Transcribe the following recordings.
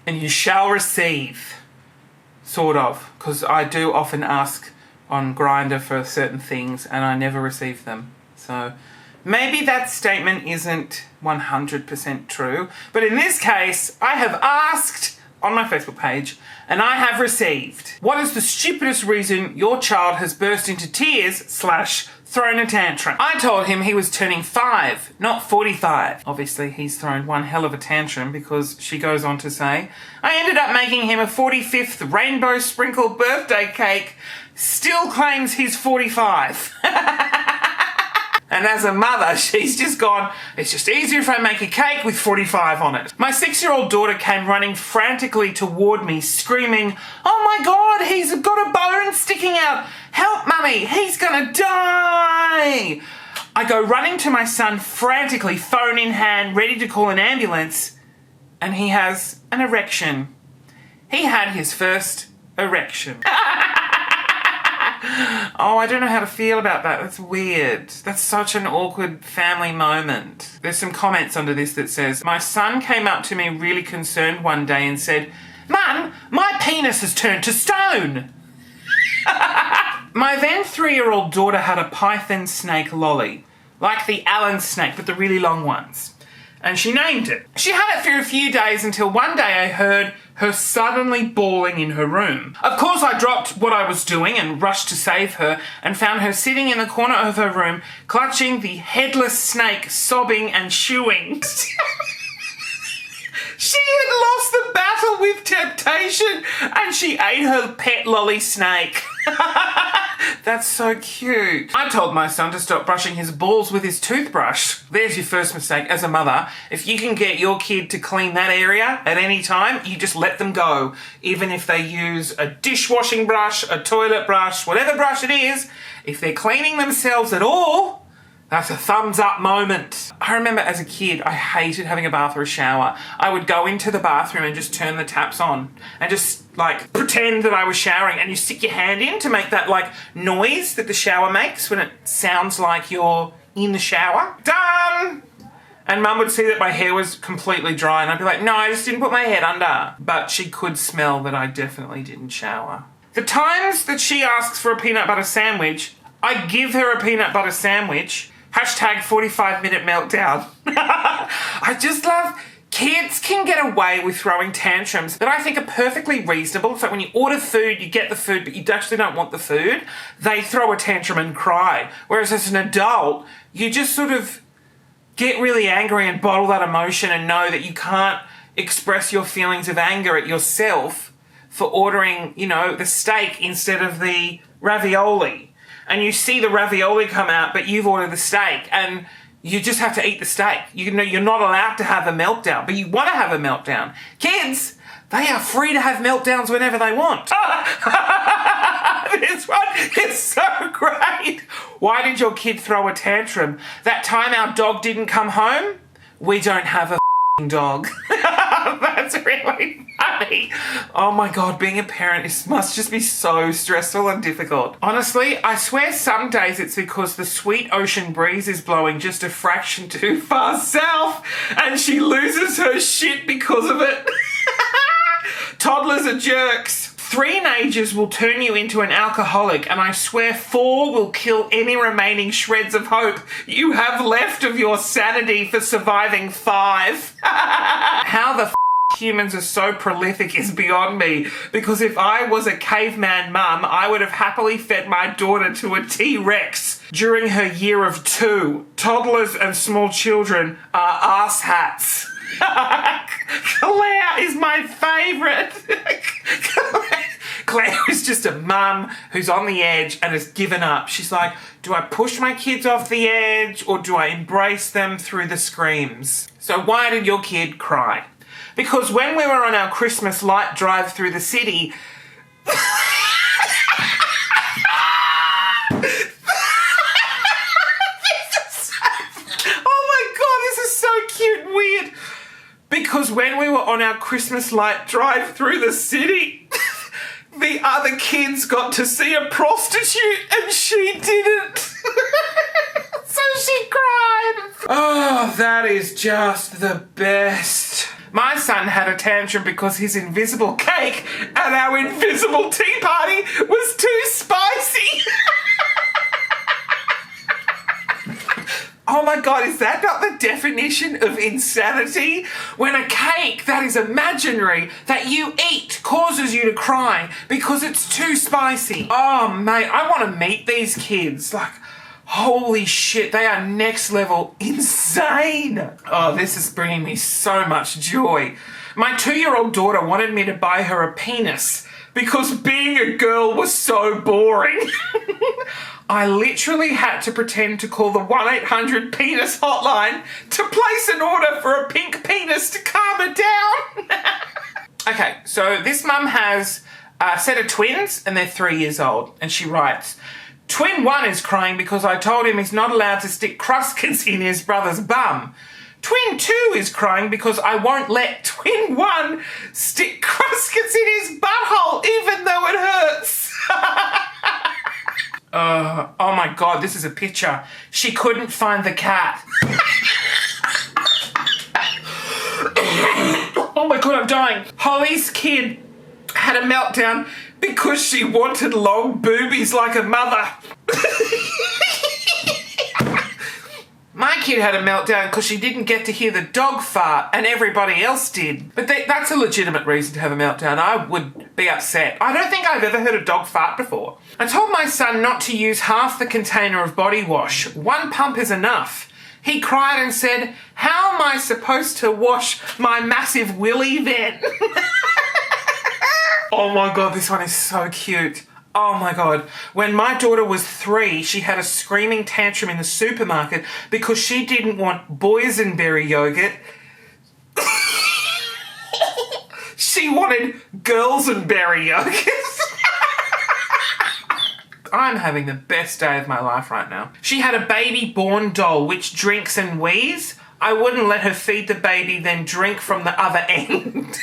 and you shall receive. Sort of, because I do often ask on Grindr for certain things and I never receive them. So maybe that statement isn't 100% true, but in this case, I have asked on my Facebook page and I have received. What is the stupidest reason your child has burst into tears / thrown a tantrum? I told him he was turning 5, not 45. Obviously, he's thrown one hell of a tantrum because she goes on to say, I ended up making him a 45th rainbow sprinkle birthday cake, still claims he's 45. And as a mother, she's just gone, it's just easier if I make a cake with 45 on it. My 6-year-old daughter came running frantically toward me, screaming, oh my God, he's got a bone sticking out. Help, mummy, he's gonna die. I go running to my son frantically, phone in hand, ready to call an ambulance, and he has an erection. He had his first erection. Oh, I don't know how to feel about that. That's weird. That's such an awkward family moment. There's some comments under this that says, my son came up to me really concerned one day and said, Mum, my penis has turned to stone. My then 3-year-old daughter had a python snake lolly, like the Allen snake, but the really long ones. And she named it. She had it for a few days until one day I heard her suddenly bawling in her room. Of course, I dropped what I was doing and rushed to save her and found her sitting in the corner of her room, clutching the headless snake, sobbing and chewing. She had lost the battle with temptation and she ate her pet lolly snake. That's so cute. I told my son to stop brushing his balls with his toothbrush. There's your first mistake as a mother. If you can get your kid to clean that area at any time, you just let them go. Even if they use a dishwashing brush, a toilet brush, whatever brush it is, if they're cleaning themselves at all, that's a thumbs up moment. I remember as a kid, I hated having a bath or a shower. I would go into the bathroom and just turn the taps on and just like pretend that I was showering, and you stick your hand in to make that like noise that the shower makes when it sounds like you're in the shower. Done! And Mum would see that my hair was completely dry and I'd be like, no, I just didn't put my head under. But she could smell that I definitely didn't shower. The times that she asks for a peanut butter sandwich, I give her a peanut butter sandwich. Hashtag 45-minute meltdown. I just love kids can get away with throwing tantrums that I think are perfectly reasonable. It's like when you order food, you get the food, but you actually don't want the food. They throw a tantrum and cry. Whereas as an adult, you just sort of get really angry and bottle that emotion and know that you can't express your feelings of anger at yourself for ordering, you know, the steak instead of the ravioli. And you see the ravioli come out, but you've ordered the steak, and you just have to eat the steak. You know, you're not allowed to have a meltdown, but you want to have a meltdown. Kids, they are free to have meltdowns whenever they want. This one is so great. Why did your kid throw a tantrum? That time our dog didn't come home? We don't have a dog. That's really funny. Oh my God, being a parent must just be so stressful and difficult. Honestly, I swear some days it's because the sweet ocean breeze is blowing just a fraction too far south and she loses her shit because of it. Toddlers are jerks. 3 nages will turn you into an alcoholic, and I swear 4 will kill any remaining shreds of hope you have left of your sanity for surviving 5. How the humans are so prolific is beyond me, because if I was a caveman mum, I would have happily fed my daughter to a T-Rex during her year of 2. Toddlers and small children are asshats. Claire is my favourite. Claire is just a mum who's on the edge and has given up. She's like, do I push my kids off the edge or do I embrace them through the screams? So why did your kid cry? Because when we were on our Christmas light drive through the city, because when we were on our Christmas light drive through the city, the other kids got to see a prostitute and she didn't. So she cried. Oh, that is just the best. My son had a tantrum because his invisible cake at our invisible tea party was too spicy. Oh my God, is that not the definition of insanity? When a cake that is imaginary that you eat causes you to cry because it's too spicy. Oh mate, I want to meet these kids. Like, holy shit, they are next level insane. Oh, this is bringing me so much joy. My 2-year-old daughter wanted me to buy her a penis because being a girl was so boring. I literally had to pretend to call the 1-800-PENIS hotline to place an order for a pink penis to calm her down. Okay, so this mum has a set of twins and they're 3 years old. And she writes, Twin 1 is crying because I told him he's not allowed to stick Kruskins in his brother's bum. Twin 2 is crying because I won't let Twin 1 stick Kruskins in his butthole even though it hurts. Oh my God, this is a picture. She couldn't find the cat. Oh my God, I'm dying. Holly's kid had a meltdown because she wanted long boobies like her mother. My kid had a meltdown because she didn't get to hear the dog fart and everybody else did. But that's a legitimate reason to have a meltdown. I would be upset. I don't think I've ever heard a dog fart before. I told my son not to use half the container of body wash. 1 pump is enough. He cried and said, how am I supposed to wash my massive willy then? Oh my God, this one is so cute. Oh my God. When my daughter was 3, she had a screaming tantrum in the supermarket because she didn't want boysenberry yogurt. She wanted girlsenberry yogurt. I'm having the best day of my life right now. She had a baby born doll which drinks and wheezes. I wouldn't let her feed the baby, then drink from the other end.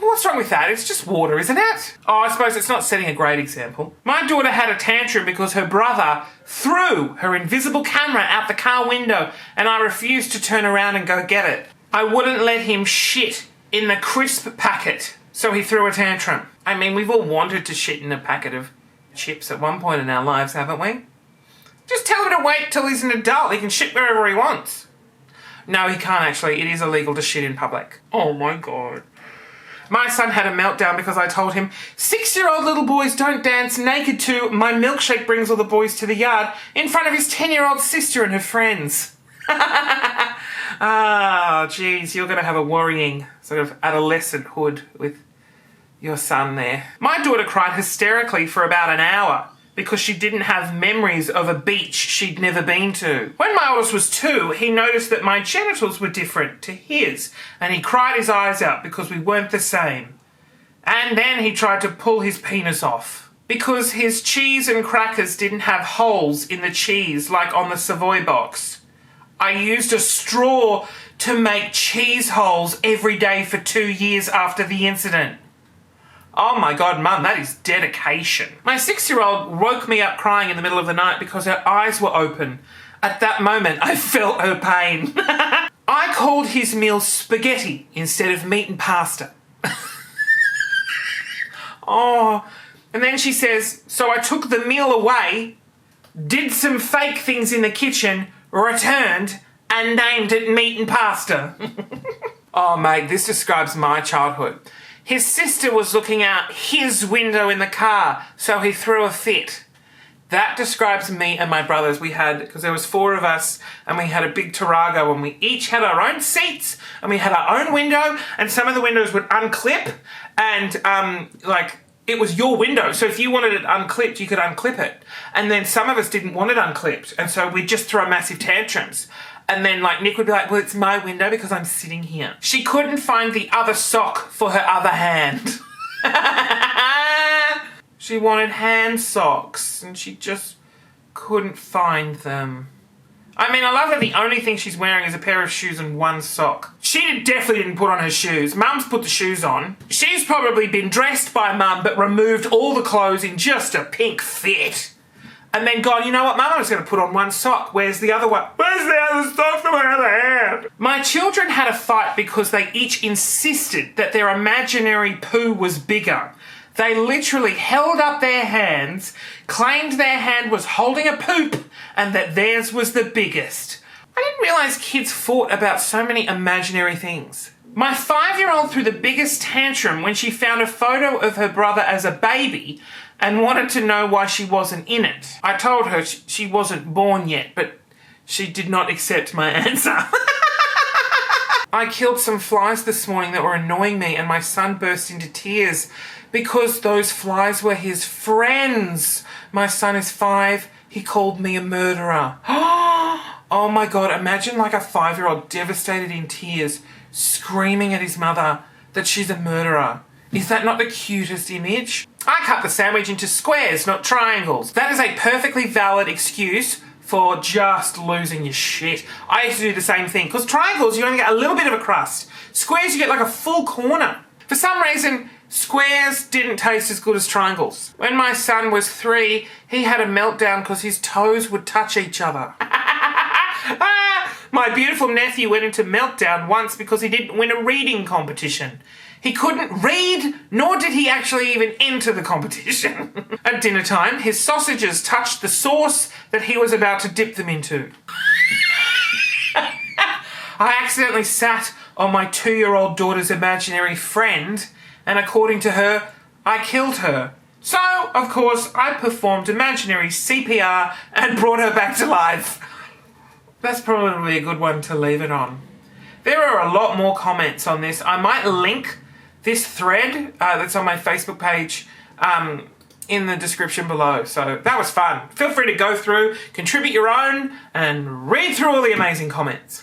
What's wrong with that? It's just water, isn't it? Oh, I suppose it's not setting a great example. My daughter had a tantrum because her brother threw her invisible camera out the car window and I refused to turn around and go get it. I wouldn't let him shit in the crisp packet, so he threw a tantrum. I mean, we've all wanted to shit in a packet of chips at one point in our lives, haven't we? Just tell him to wait till he's an adult. He can shit wherever he wants. No, he can't actually. It is illegal to shit in public. Oh my God. My son had a meltdown because I told him 6-year-old little boys don't dance naked to My Milkshake Brings All the Boys to the Yard in front of his 10-year-old sister and her friends. Ah, geez, you're going to have a worrying sort of adolescenthood with your son there. My daughter cried hysterically for about an hour because she didn't have memories of a beach she'd never been to. When my oldest was 2, he noticed that my genitals were different to his, and he cried his eyes out because we weren't the same. And then he tried to pull his penis off because his cheese and crackers didn't have holes in the cheese like on the Savoy box. I used a straw to make cheese holes every day for 2 years after the incident. Oh my God, Mum, that is dedication. My 6-year-old woke me up crying in the middle of the night because her eyes were open. At that moment, I felt her pain. I called his meal spaghetti instead of meat and pasta. Oh, and then she says, so I took the meal away, did some fake things in the kitchen, returned, and named it meat and pasta. Oh, mate, this describes my childhood. His sister was looking out his window in the car, so he threw a fit. That describes me and my brothers. We had, because there was 4 of us, and we had a big Tarago, and we each had our own seats, and we had our own window, and some of the windows would unclip, and it was your window, so if you wanted it unclipped, you could unclip it. And then some of us didn't want it unclipped, and so we'd just throw massive tantrums. And then Nick would be like, well, it's my window because I'm sitting here. She couldn't find the other sock for her other hand. She wanted hand socks and she just couldn't find them. I mean, I love that the only thing she's wearing is a pair of shoes and 1 sock. She definitely didn't put on her shoes. Mum's put the shoes on. She's probably been dressed by Mum but removed all the clothes in just a pink fit. and then gone, you know what, Mum, I'm just going to put on one sock. Where's the other one? Where's the other sock for my other hand? My children had a fight because they each insisted that their imaginary poo was bigger. They literally held up their hands, claimed their hand was holding a poop, and that theirs was the biggest. I didn't realise kids fought about so many imaginary things. My 5-year-old threw the biggest tantrum when she found a photo of her brother as a baby and wanted to know why she wasn't in it. I told her she wasn't born yet, but she did not accept my answer. I killed some flies this morning that were annoying me, and my son burst into tears because those flies were his friends. My son is 5. He called me a murderer. Oh my God, imagine like a 5-year-old devastated in tears, screaming at his mother that she's a murderer. Is that not the cutest image? I cut the sandwich into squares, not triangles. That is a perfectly valid excuse for just losing your shit. I used to do the same thing, because triangles, you only get a little bit of a crust. Squares, you get like a full corner. For some reason, squares didn't taste as good as triangles. When my son was 3, he had a meltdown because his toes would touch each other. My beautiful nephew went into meltdown once because he didn't win a reading competition. He couldn't read, nor did he actually even enter the competition. At dinner time, his sausages touched the sauce that he was about to dip them into. I accidentally sat on my 2-year-old daughter's imaginary friend, and according to her, I killed her. So, of course, I performed imaginary CPR and brought her back to life. That's probably a good one to leave it on. There are a lot more comments on this. I might link this thread that's on my Facebook page in the description below. So that was fun. Feel free to go through, contribute your own, and read through all the amazing comments.